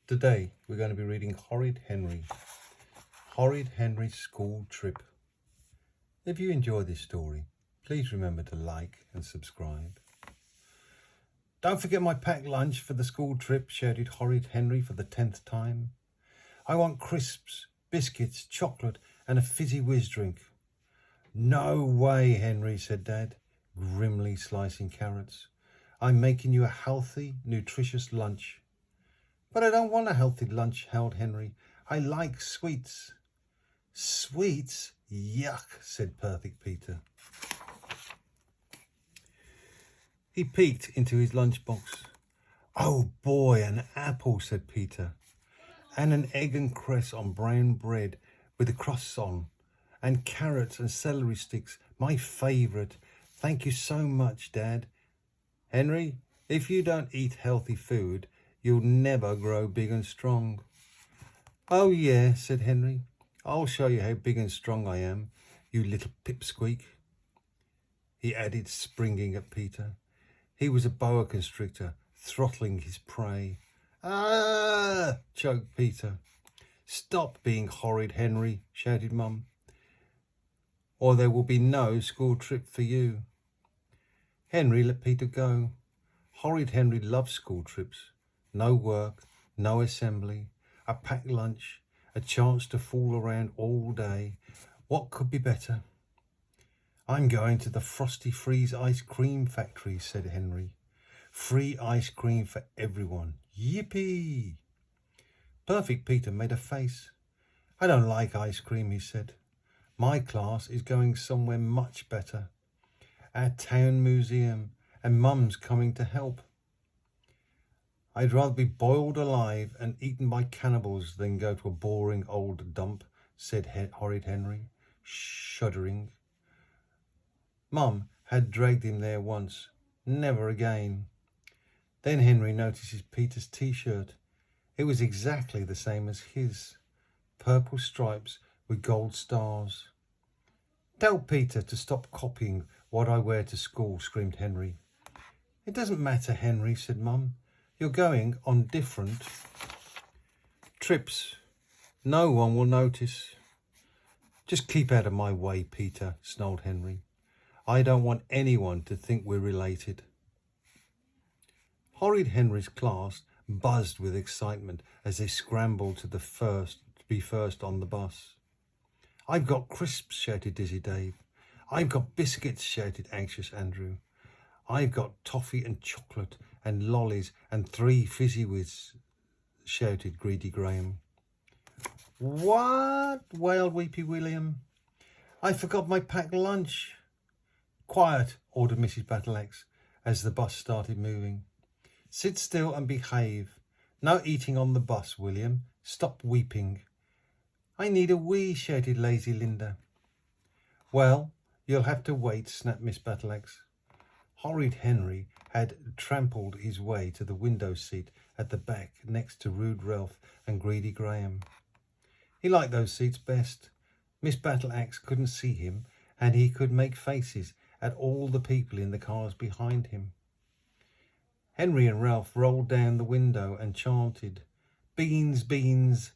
Today we're going to be reading Horrid Henry. Horrid Henry's School Trip. If you enjoy this story, please remember to like and subscribe. Don't forget my packed lunch for the school trip, shouted Horrid Henry for the 10th time. I want crisps, biscuits, chocolate and a fizzy whiz drink. No way, Henry, said Dad, grimly slicing carrots. I'm making you a healthy, nutritious lunch. But I don't want a healthy lunch, howled Henry. I like sweets. Sweets? Yuck, said Perfect Peter. He peeked into his lunchbox. Oh boy, an apple, said Peter. And an egg and cress on brown bread with a crust on. And carrots and celery sticks, my favourite. Thank you so much, Dad. Henry, if you don't eat healthy food, you'll never grow big and strong. Oh yeah, said Henry. I'll show you how big and strong I am, you little pipsqueak. He added, springing at Peter. He was a boa constrictor, throttling his prey. Ah! Choked Peter. Stop being horrid, Henry, shouted Mum, or there will be no school trip for you. Henry let Peter go. Horrid Henry loved school trips. No work, no assembly, a packed lunch, a chance to fool around all day. What could be better? I'm going to the Frosty Freeze ice cream factory, said Henry. Free ice cream for everyone. Yippee! Perfect Peter made a face. I don't like ice cream, he said. My class is going somewhere much better. Our town museum, and Mum's coming to help. I'd rather be boiled alive and eaten by cannibals than go to a boring old dump, said Horrid Henry, shuddering. Mum had dragged him there once. Never again. Then Henry notices Peter's t-shirt. It was exactly the same as his. Purple stripes with gold stars. Tell Peter to stop copying what I wear to school, screamed Henry. It doesn't matter, Henry, said Mum. You're going on different trips. No one will notice. Just keep out of my way, Peter, snarled Henry. I don't want anyone to think we're related. Horrid Henry's class buzzed with excitement as they scrambled to be first on the bus. I've got crisps, shouted Dizzy Dave. I've got biscuits, shouted Anxious Andrew. I've got toffee and chocolate and lollies and 3 fizzy whiz, shouted Greedy Graham. What? Wailed Weepy William. I forgot my packed lunch. Quiet, ordered Mrs. Battleaxe as the bus started moving. Sit still and behave. No eating on the bus, William. Stop weeping. I need a wee, shouted Lazy Linda. Well, you'll have to wait, snapped Miss Battleaxe. Horrid Henry had trampled his way to the window seat at the back next to Rude Ralph and Greedy Graham. He liked those seats best. Miss Battleaxe couldn't see him and he could make faces at all the people in the cars behind him. Henry and Ralph rolled down the window and chanted, Beans, beans,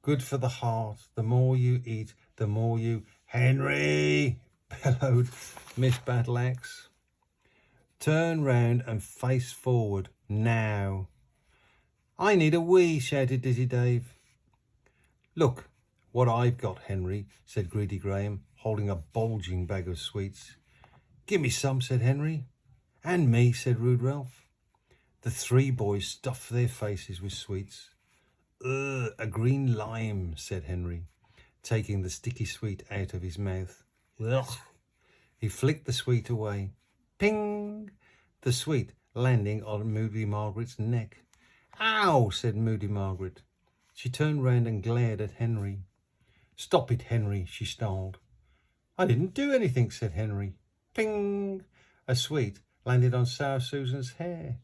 good for the heart. The more you eat, the more you... Henry, bellowed Miss Battleaxe. Turn round and face forward, now. I need a wee, shouted Dizzy Dave. Look what I've got, Henry, said Greedy Graham, holding a bulging bag of sweets. Give me some, said Henry. And me, said Rude Ralph. The 3 boys stuffed their faces with sweets. Ugh, a green lime, said Henry, taking the sticky sweet out of his mouth. Ugh. He flicked the sweet away. Ping! The sweet landing on Moody Margaret's neck. Ow! Said Moody Margaret. She turned round and glared at Henry. Stop it, Henry, she snarled. I didn't do anything, said Henry. Ping! A sweet landed on Sour Susan's hair.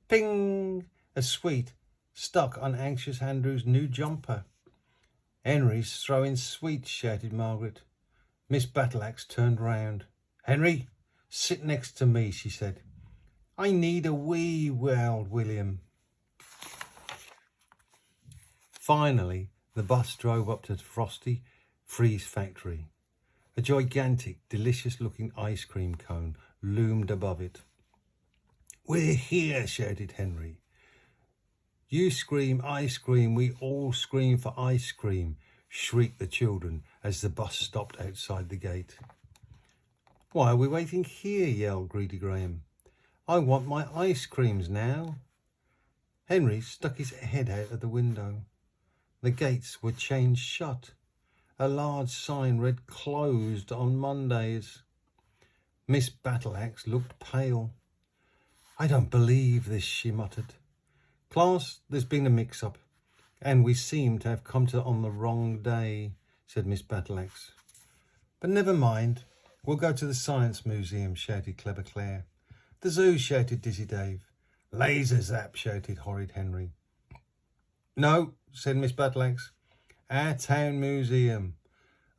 Ping! A sweet stuck on Anxious Andrew's new jumper. Henry's throwing sweets, shouted Margaret. Miss Battleaxe turned round. Henry, sit next to me, she said. I need a wee, wailed William. Finally, the bus drove up to Frosty Freeze Factory. A gigantic, delicious-looking ice cream cone loomed above it. "We're here," shouted Henry. "You scream ice cream, we all scream for ice cream," shrieked the children as the bus stopped outside the gate. "Why are we waiting here?" yelled Greedy Graham. "I want my ice creams now." Henry stuck his head out of the window. The gates were chained shut. A large sign read "Closed on Mondays." Miss Battleaxe looked pale. "I don't believe this," she muttered. "Class, there's been a mix-up, and we seem to have come on the wrong day," said Miss Battleaxe. "But never mind. We'll go to the Science Museum," shouted Clever Claire. "The zoo," shouted Dizzy Dave. "Laser Zap," shouted Horrid Henry. "No," said Miss Battleaxe. "Our town museum."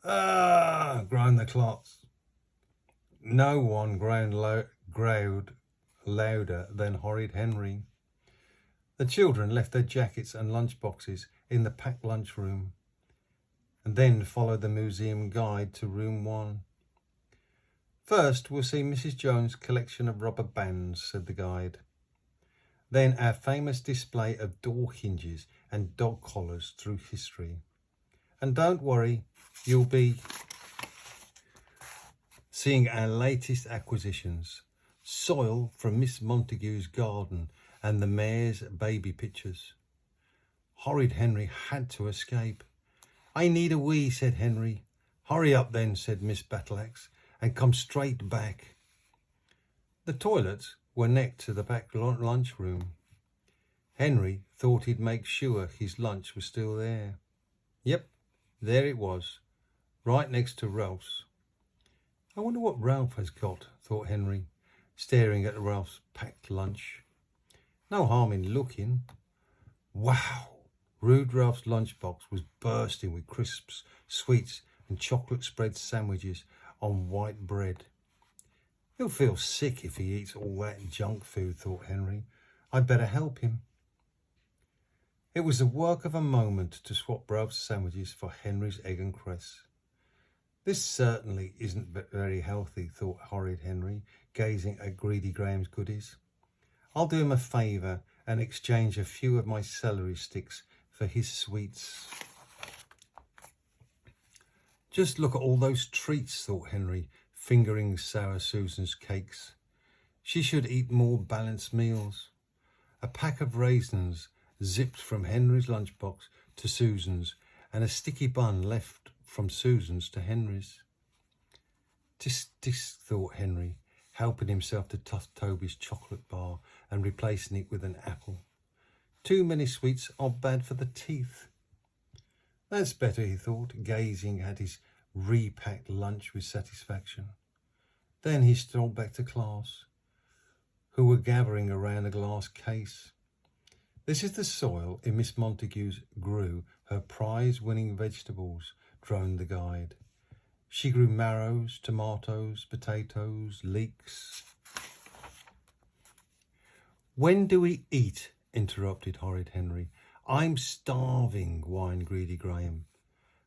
"Ah!" groaned the class. No one growled louder than Horrid Henry. The children left their jackets and lunch boxes in the packed lunchroom and then followed the museum guide to room 1. "First, we'll see Mrs. Jones' collection of rubber bands," said the guide. "Then our famous display of door hinges and dog collars through history. And don't worry, you'll be seeing our latest acquisitions, soil from Miss Montague's garden and the mayor's baby pictures." Horrid Henry had to escape. "I need a wee," said Henry. "Hurry up then," said Miss Battleaxe, "and come straight back." The toilets were next to the back lunchroom. Henry thought he'd make sure his lunch was still there. Yep, there it was, right next to Ralph's. "I wonder what Ralph has got," thought Henry, staring at Ralph's packed lunch. "No harm in looking." Wow! Rude Ralph's lunchbox was bursting with crisps, sweets and chocolate spread sandwiches on white bread. "He'll feel sick if he eats all that junk food," thought Henry. "I'd better help him." It was the work of a moment to swap Ralph's sandwiches for Henry's egg and cress. "This certainly isn't very healthy," thought Horrid Henry, gazing at Greedy Graham's goodies. "I'll do him a favour and exchange a few of my celery sticks for his sweets." "Just look at all those treats," thought Henry, fingering Sour Susan's cakes. "She should eat more balanced meals." A pack of raisins zipped from Henry's lunchbox to Susan's, and a sticky bun left from Susan's to Henry's. Tisk, thought Henry, helping himself to Toby's chocolate bar and replacing it with an apple. "Too many sweets are bad for the teeth." "That's better," he thought, gazing at his repacked lunch with satisfaction. Then he strolled back to class, who were gathering around a glass case. "This is the soil in Miss Montague's grew her prize-winning vegetables," droned the guide. "She grew marrows, tomatoes, potatoes, leeks." "When do we eat?" interrupted Horrid Henry. "I'm starving," whined Greedy Graham.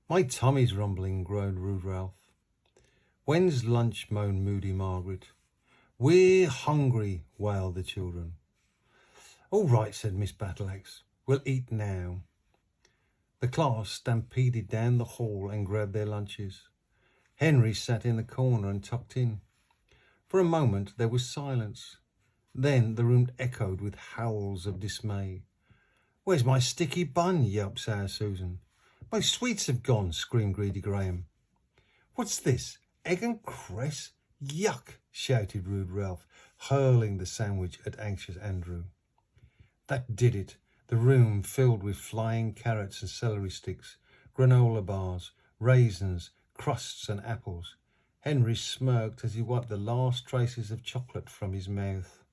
"My tummy's rumbling," groaned Rude Ralph. "When's lunch?" moaned Moody Margaret. "We're hungry," wailed the children. "All right," said Miss Battleaxe. "We'll eat now." The class stampeded down the hall and grabbed their lunches. Henry sat in the corner and tucked in. For a moment there was silence. Then the room echoed with howls of dismay. "Where's my sticky bun?" yelped Sour Susan. "My sweets have gone," screamed Greedy Graham. "What's this? Egg and cress? Yuck!" shouted Rude Ralph, hurling the sandwich at anxious Andrew. That did it. The room filled with flying carrots and celery sticks, granola bars, raisins, crusts and apples. Henry smirked as he wiped the last traces of chocolate from his mouth.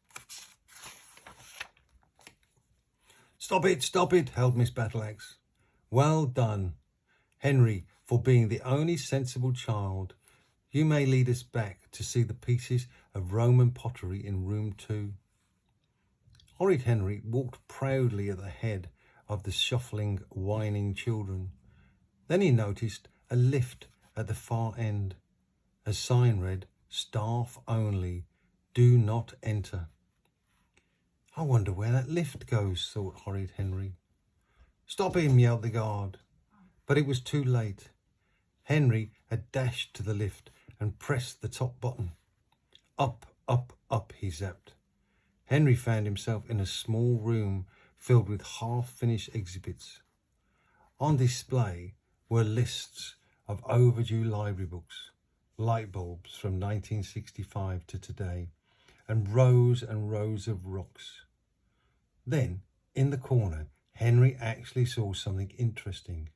Stop it, howled Miss Battleaxe. "Well done, Henry, for being the only sensible child. You may lead us back to see the pieces of Roman pottery in room 2. Horrid Henry walked proudly at the head of the shuffling, whining children. Then he noticed a lift at the far end. A sign read, "Staff only, do not enter." "I wonder where that lift goes," thought Horrid Henry. "Stop him," yelled the guard. But it was too late. Henry had dashed to the lift and pressed the top button. Up, up, up he zapped. Henry found himself in a small room filled with half-finished exhibits. On display were lists of overdue library books, light bulbs from 1965 to today, and rows of rocks. Then, in the corner, Henry actually saw something interesting.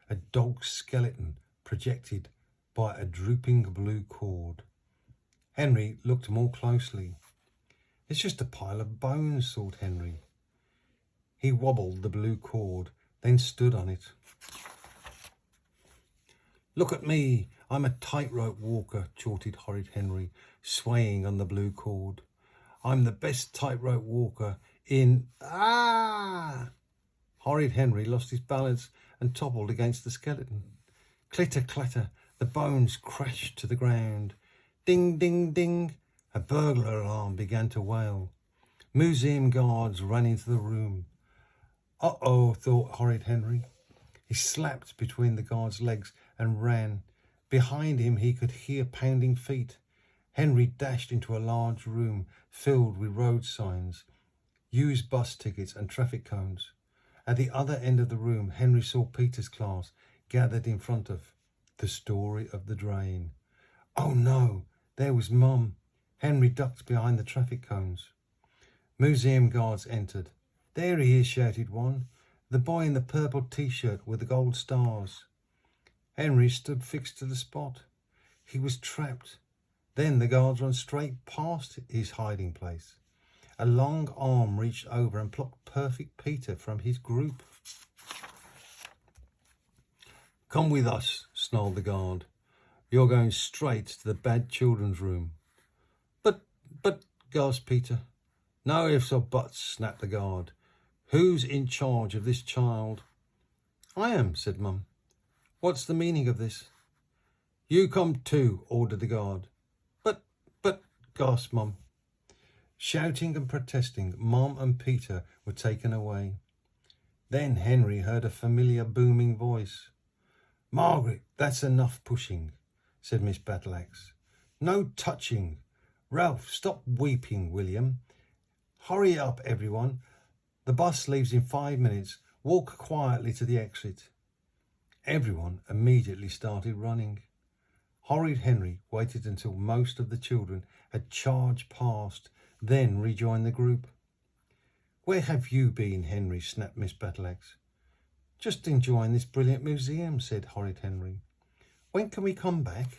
A dog's skeleton projected by a drooping blue cord. Henry looked more closely. "It's just a pile of bones," thought Henry. He wobbled the blue cord, then stood on it. "Look at me, I'm a tightrope walker," chortled Horrid Henry, swaying on the blue cord. "I'm the best tightrope walker in—" Ah! Horrid Henry lost his balance and toppled against the skeleton. Clitter, clatter, the bones crashed to the ground. Ding, ding, ding, a burglar alarm began to wail. Museum guards ran into the room. "Uh-oh," thought Horrid Henry. He slapped between the guard's legs and ran. Behind him he could hear pounding feet. Henry dashed into a large room filled with road signs, used bus tickets and traffic cones. At the other end of the room, Henry saw Peter's class gathered in front of The Story of the Drain. Oh no, there was Mum. Henry ducked behind the traffic cones. Museum guards entered. "There he is," shouted one. "The boy in the purple t-shirt with the gold stars." Henry stood fixed to the spot. He was trapped. Then the guards ran straight past his hiding place. A long arm reached over and plucked Perfect Peter from his group. "Come with us," snarled the guard. "You're going straight to the bad children's room." But, gasped Peter. "No ifs or buts," snapped the guard. "Who's in charge of this child?" "I am," said Mum. "What's the meaning of this?" "You come too," ordered the guard. But, gasped Mum. Shouting and protesting, Mum and Peter were taken away. Then Henry heard a familiar booming voice. "Margaret, that's enough pushing," said Miss Battleaxe. "No touching. Ralph, stop weeping. William, hurry up, everyone. The bus leaves in 5 minutes. Walk quietly to the exit." Everyone immediately started running. Horrid Henry waited until most of the children had charged past, then rejoined the group. "Where have you been, Henry?" snapped Miss Battleaxe. "Just enjoying this brilliant museum," said Horrid Henry. "When can we come back?"